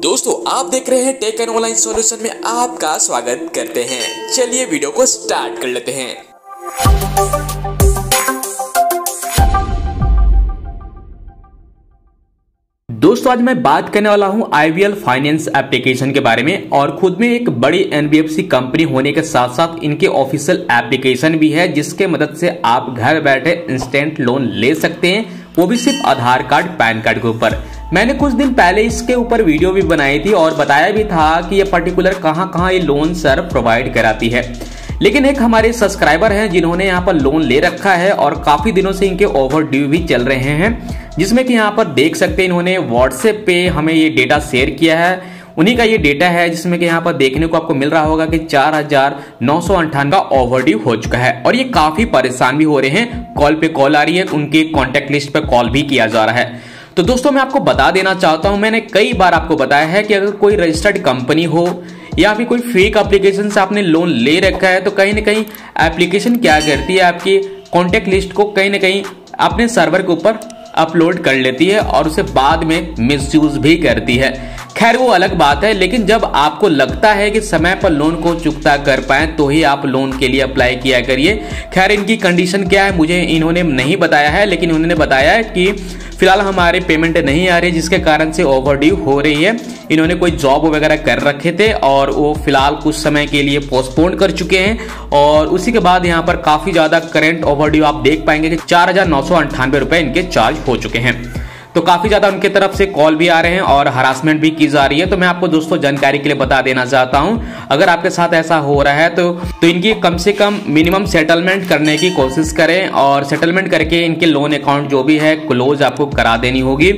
दोस्तों आप देख रहे हैं टेक एंड ऑनलाइन सॉल्यूशन में आपका स्वागत करते हैं। चलिए वीडियो को स्टार्ट कर लेते हैं। दोस्तों आज मैं बात करने वाला हूं IVL फाइनेंस एप्लीकेशन के बारे में और खुद में एक बड़ी NBFC कंपनी होने के साथ साथ इनके ऑफिशियल एप्लीकेशन भी है जिसके मदद से आप घर बैठे इंस्टेंट लोन ले सकते हैं, वो भी सिर्फ आधार कार्ड पैन कार्ड के ऊपर। मैंने कुछ दिन पहले इसके ऊपर वीडियो भी बनाई थी और बताया भी था कि ये पर्टिकुलर कहां ये लोन सर प्रोवाइड कराती है। लेकिन एक हमारे सब्सक्राइबर हैं जिन्होंने यहाँ पर लोन ले रखा है और काफी दिनों से इनके ओवर ड्यू भी चल रहे हैं, जिसमें कि यहाँ पर देख सकते हैं इन्होंने व्हाट्सएप पे हमें ये डेटा शेयर किया है। उन्हीं का ये डेटा है जिसमें कि यहाँ पर देखने को आपको मिल रहा होगा कि 4,958 का ओवर ड्यू हो चुका है और ये काफी परेशान भी हो रहे हैं। कॉल पे कॉल आ रही है, उनके कॉन्टेक्ट लिस्ट पे कॉल भी किया जा रहा है। तो दोस्तों मैं आपको बता देना चाहता हूं, मैंने कई बार आपको बताया है कि अगर कोई रजिस्टर्ड कंपनी हो या फिर कोई फेक एप्लीकेशन से आपने लोन ले रखा है तो कहीं ना कहीं एप्लीकेशन क्या करती है, आपकी कॉन्टेक्ट लिस्ट को कहीं ना कहीं अपने सर्वर के ऊपर अपलोड कर लेती है और उसे बाद में मिसयूज भी करती है। खैर वो अलग बात है, लेकिन जब आपको लगता है कि समय पर लोन को चुकता कर पाए तो ही आप लोन के लिए अप्लाई किया करिए। खैर इनकी कंडीशन क्या है मुझे इन्होंने नहीं बताया है, लेकिन उन्होंने बताया है कि फिलहाल हमारे पेमेंट नहीं आ रही जिसके कारण से ओवरड्यू हो रही है। इन्होंने कोई जॉब वगैरह कर रखे थे और वो फिलहाल कुछ समय के लिए पोस्टपोन कर चुके हैं और उसी के बाद यहाँ पर काफी ज्यादा करंट ओवरड्यू आप देख पाएंगे कि 4,998 रुपए इनके चार्ज हो चुके हैं। तो काफी ज्यादा उनके तरफ से कॉल भी आ रहे हैं और हरासमेंट भी की जा रही है। तो मैं आपको दोस्तों जानकारी के लिए बता देना चाहता हूं, अगर आपके साथ ऐसा हो रहा है तो इनकी कम से कम मिनिमम सेटलमेंट करने की कोशिश करें और सेटलमेंट करके इनके लोन अकाउंट जो भी है क्लोज आपको करा देनी होगी।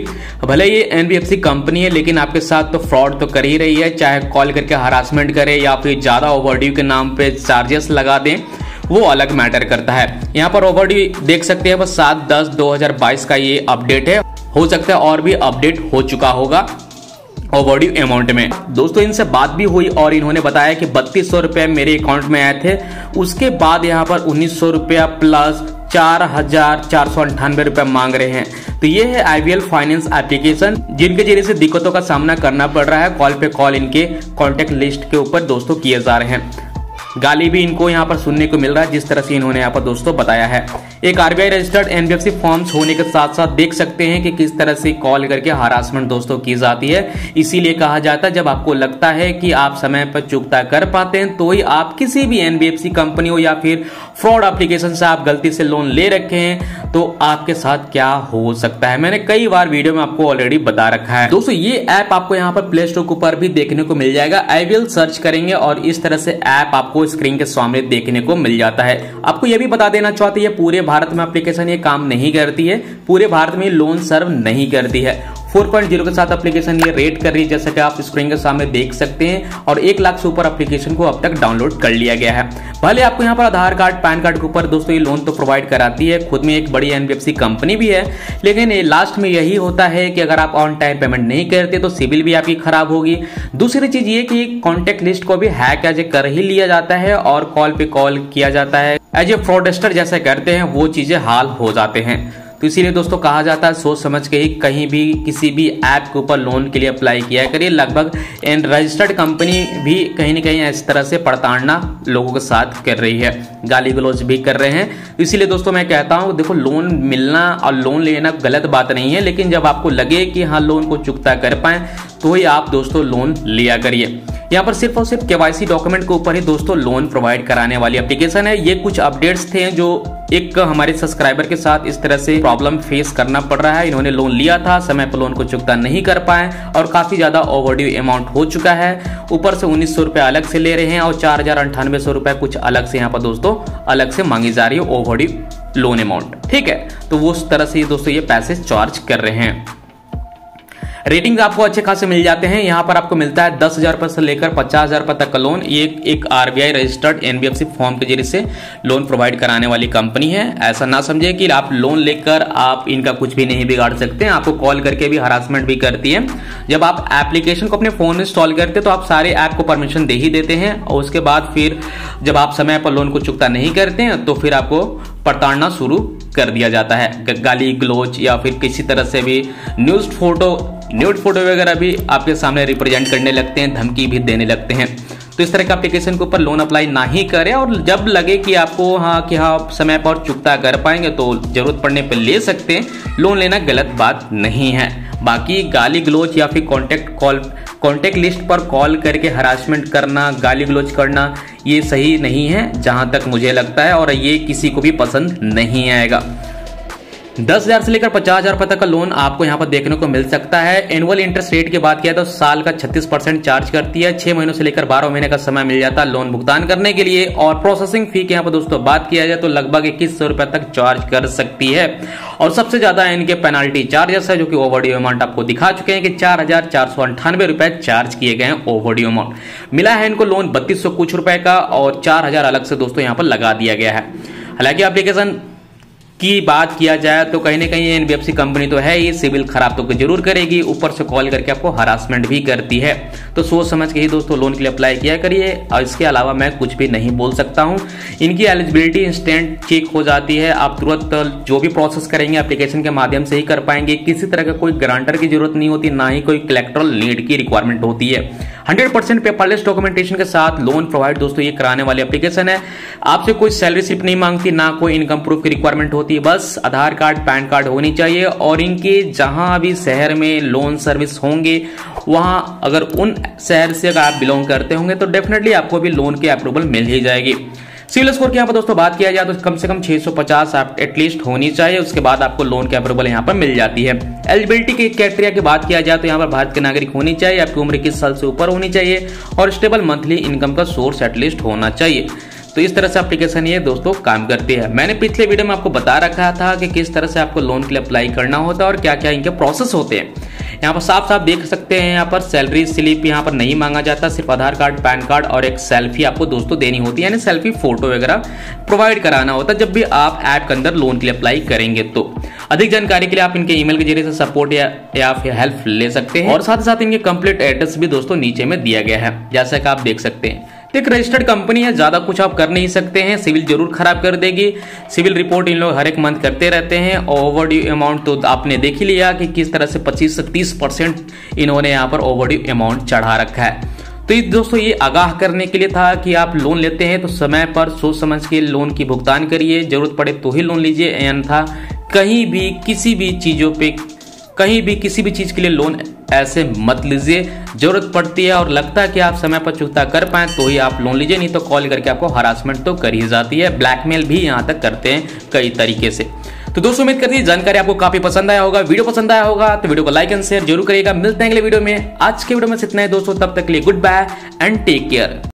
भले ये NBFC कंपनी है लेकिन आपके साथ तो फ्रॉड तो कर ही रही है, चाहे कॉल करके हरासमेंट करे या फिर ज्यादा ओवरड्यू के नाम पे चार्जेस लगा दें, वो अलग मैटर करता है। यहाँ पर ओवरड्यू देख सकते हैं बस 7/10/2022 का ये अपडेट है, हो सकता है और भी अपडेट हो चुका होगा ओवरड्यू अमाउंट में। दोस्तों इनसे बात भी हुई और इन्होंने बताया कि 3200 रुपए मेरे अकाउंट में आए थे, उसके बाद यहाँ पर 1900 रुपया प्लस 4,498 रुपए मांग रहे हैं। तो ये है IVL फाइनेंस एप्लीकेशन जिनके जरिए से दिक्कतों का सामना करना पड़ रहा है। कॉल पे कॉल इनके कॉन्टेक्ट लिस्ट के ऊपर दोस्तों किए जा रहे हैं, गाली भी इनको यहाँ पर सुनने को मिल रहा है जिस तरह से इन्होंने यहाँ पर दोस्तों बताया है। एक RBI रजिस्टर्ड NBFC फॉर्म्स होने के साथ साथ देख सकते हैं कि किस तरह से कॉल करके हरासमेंट दोस्तों की जाती है। इसीलिए कहा जाता है जब आपको लगता है कि आप समय पर चुकता कर पाते हैं तो ही आप किसी भी NBFC कंपनी हो या फिर फ्रॉड एप्लीकेशन से आप गलती से लोन ले रखे हैं तो आपके साथ क्या हो सकता है। मैंने कई बार वीडियो में आपको ऑलरेडी बता रखा है। दोस्तों ये ऐप आपको यहाँ पर प्ले स्टोर के ऊपर भी देखने को मिल जाएगा। IVL सर्च करेंगे और इस तरह से ऐप आपको स्क्रीन के सामने देखने को मिल जाता है। आपको यह भी बता देना चाहते हैं पूरे भारत में एप्लीकेशन ये काम नहीं करती है, पूरे भारत में लोन सर्व नहीं करती है। 4.0 के साथ एप्लीकेशन ये रेट कर रही है जैसा कि आप स्क्रीन के सामने देख सकते हैं और 1 लाख से ऊपर एप्लीकेशन को अब तक डाउनलोड कर लिया गया है। भले आपको यहाँ पर आधार कार्ड पैन कार्ड के ऊपर दोस्तों ये लोन तो प्रोवाइड कराती है, खुद में एक बड़ी NBFC कंपनी भी है, लेकिन लास्ट में यही होता है कि अगर आप ऑन टाइम पेमेंट नहीं करते तो सिविल भी आपकी खराब होगी। दूसरी चीज ये कि कॉन्टेक्ट लिस्ट को भी हैक एज ए कर ही लिया जाता है और कॉल पे कॉल किया जाता है, एज ए फ्रॉडस्टर जैसे करते हैं वो चीजें हाल हो जाते हैं। तो इसीलिए दोस्तों कहा जाता है सोच समझ के ही कहीं भी किसी भी ऐप के ऊपर लोन के लिए अप्लाई किया करिए। लगभग रजिस्टर्ड कंपनी भी कहीं ना कहीं इस तरह से प्रताड़ना लोगों के साथ कर रही है, गाली गलौज भी कर रहे हैं। इसीलिए दोस्तों मैं कहता हूं देखो लोन मिलना और लोन लेना गलत बात नहीं है, लेकिन जब आपको लगे कि हाँ लोन को चुकता कर पाए तो ही आप दोस्तों लोन लिया करिए। यहाँ पर सिर्फ और सिर्फ KYC डॉक्यूमेंट के ऊपर ही दोस्तों लोन प्रोवाइड कराने वाली एप्लीकेशन है। ये कुछ अपडेट्स थे जो एक हमारे सब्सक्राइबर के साथ इस तरह से प्रॉब्लम फेस करना पड़ रहा है। इन्होंने लोन लिया था, समय पर लोन को चुकता नहीं कर पाए और काफी ज्यादा ओवरड्यू अमाउंट हो चुका है। ऊपर से 1900 रुपए अलग से ले रहे हैं और 4,98 रुपए कुछ अलग से यहाँ पर दोस्तों अलग से मांगी जा रही है ओवरड्यू लोन अमाउंट। ठीक है, तो वो उस तरह से दोस्तों ये पैसे चार्ज कर रहे हैं। रेटिंग आपको अच्छे खासे मिल जाते हैं। यहाँ पर आपको मिलता है 10,000 रुपए से लेकर 50,000 रुपए तक का लोन। ये एक RBI रजिस्टर्ड NBFC फॉर्म के जरिए से लोन प्रोवाइड कराने वाली कंपनी है। ऐसा ना समझे कि आप लोन लेकर आप इनका कुछ भी नहीं बिगाड़ सकते हैं, आपको कॉल करके भी हरासमेंट भी करती है। जब आप एप्लीकेशन को अपने फोन में इंस्टॉल करते हैं तो आप सारे ऐप को परमिशन दे ही देते हैं और उसके बाद फिर जब आप समय पर लोन को चुकता नहीं करते हैं तो फिर आपको प्रताड़ना शुरू कर दिया जाता है। गाली गलौज या फिर किसी तरह से भी न्यूज फोटो न्यूड फोटो वगैरह भी आपके सामने रिप्रेजेंट करने लगते हैं, धमकी भी देने लगते हैं। तो इस तरह का एप्लीकेशन के ऊपर लोन अप्लाई ना ही करें, और जब लगे कि आपको हाँ समय पर चुकता कर पाएंगे तो जरूरत पड़ने पर ले सकते हैं। लोन लेना गलत बात नहीं है। बाकी गाली गलोच या फिर कॉन्टेक्ट लिस्ट पर कॉल करके हरासमेंट करना, गाली गलोच करना, ये सही नहीं है जहां तक मुझे लगता है, और ये किसी को भी पसंद नहीं आएगा। 10,000 से लेकर 50,000 रुपए तक का लोन आपको यहाँ पर देखने को मिल सकता है। एनुअल इंटरेस्ट रेट की बात किया तो साल का 36% चार्ज करती है। 6 महीनों से लेकर 12 महीने का समय मिल जाता है लोन भुगतान करने के लिए। और प्रोसेसिंग फी की यहाँ पर दोस्तों बात किया जाए तो लगभग 2100 रुपए तक चार्ज कर सकती है। और सबसे ज्यादा इनके पेनाल्टी चार्जेस है, जो कि ओवरड्यू अमाउंट आपको दिखा चुके हैं कि 4,498 रुपए चार्ज किए गए हैं ओवरड्यू अमाउंट। मिला है इनको लोन 3200 कुछ रुपए का, और 4,000 अलग से दोस्तों यहाँ पर लगा दिया गया है। हालांकि एप्लीकेशन की बात किया जाए तो कहीं ना कहीं एनबीएफसी कंपनी तो है ही, सिविल खराब तो जरूर करेगी, ऊपर से कॉल करके आपको हरासमेंट भी करती है। तो सोच समझ के ही दोस्तों लोन के लिए अप्लाई किया करिए, और इसके अलावा मैं कुछ भी नहीं बोल सकता हूं। इनकी एलिजिबिलिटी इंस्टेंट चेक हो जाती है, आप तुरंत जो भी प्रोसेस करेंगे एप्लीकेशन के माध्यम से ही कर पाएंगे। किसी तरह का कोई गारंटर की जरूरत नहीं होती, ना ही कोई कलेक्टरल नीड की रिक्वायरमेंट होती है। 100% पेपरलेस डॉक्यूमेंटेशन के साथ लोन प्रोवाइड दोस्तों ये कराने वाली एप्लीकेशन है। आपसे कोई सैलरी स्लिप नहीं मांगती, ना कोई इनकम प्रूफ की रिक्वायरमेंट होती है, बस आधार कार्ड पैन कार्ड होनी चाहिए। और इनके जहां भी शहर में लोन सर्विस होंगे, वहां अगर उन शहर से अगर आप बिलोंग करते होंगे तो डेफिनेटली आपको भी लोन की अप्रूवल मिल ही जाएगी। सिविल स्कोर की यहाँ पर दोस्तों बात किया जाए तो कम से कम 650 एटलीस्ट होनी चाहिए, उसके बाद आपको लोन की अप्रूवल यहाँ पर मिल जाती है। एलिजिबिलिटी के क्राइटेरिया की बात किया जाए तो यहाँ पर भारत के नागरिक होनी चाहिए, आपकी उम्र 21 साल से ऊपर होनी चाहिए, और स्टेबल मंथली इनकम का सोर्स एटलीस्ट होना चाहिए। तो इस तरह से एप्लीकेशन ये दोस्तों काम करती है। मैंने पिछले वीडियो में आपको बता रखा था कि किस तरह से आपको लोन के लिए अप्लाई करना होता है और क्या क्या इनके प्रोसेस होते हैं। यहाँ पर साफ साफ देख सकते हैं, यहाँ पर सैलरी स्लिप यहाँ पर नहीं मांगा जाता, सिर्फ आधार कार्ड पैन कार्ड और एक सेल्फी आपको दोस्तों देनी होती है, यानी सेल्फी फोटो वगैरह प्रोवाइड कराना होता है जब भी आप ऐप के अंदर लोन के लिए अप्लाई करेंगे। तो अधिक जानकारी के लिए आप इनके ईमेल के जरिए से सपोर्ट या फिर हेल्प ले सकते हैं, और साथ ही साथ इनके कंप्लीट एड्रेस भी दोस्तों नीचे में दिया गया है, जैसा कि आप देख सकते हैं। एक रजिस्टर्ड कंपनी है, ज्यादा कुछ आप कर नहीं सकते हैं, सिविल जरूर खराब कर देगी। सिविल रिपोर्ट इन लोग हर एक मंथ करते रहते हैं। ओवरड्यू अमाउंट तो आपने देख ही लिया कि किस तरह से 25 से 30% इन्होंने यहाँ पर ओवरड्यू अमाउंट चढ़ा रखा है। तो दोस्तों ये आगाह करने के लिए था कि आप लोन लेते हैं तो समय पर सोच समझ के लोन की भुगतान करिए, जरूरत पड़े तो ही लोन लीजिए, अन्यथा कहीं भी किसी भी चीजों पे कहीं भी किसी भी चीज के लिए लोन ऐसे मत लीजिए। जरूरत पड़ती है और लगता है कि आप समय पर चुकता कर पाए तो ही आप लोन लीजिए, नहीं तो कॉल करके आपको हरासमेंट तो कर ही जाती है, ब्लैकमेल भी यहाँ तक करते हैं कई तरीके से। तो दोस्तों उम्मीद करती है जानकारी आपको काफी पसंद आया होगा। वीडियो पसंद आया होगा तो वीडियो को लाइक एंड शेयर जरूर करिएगा। मिलते हैं अगले वीडियो में। आज के वीडियो में इतना ही दोस्तों, तब तक के लिए goodbye and take care.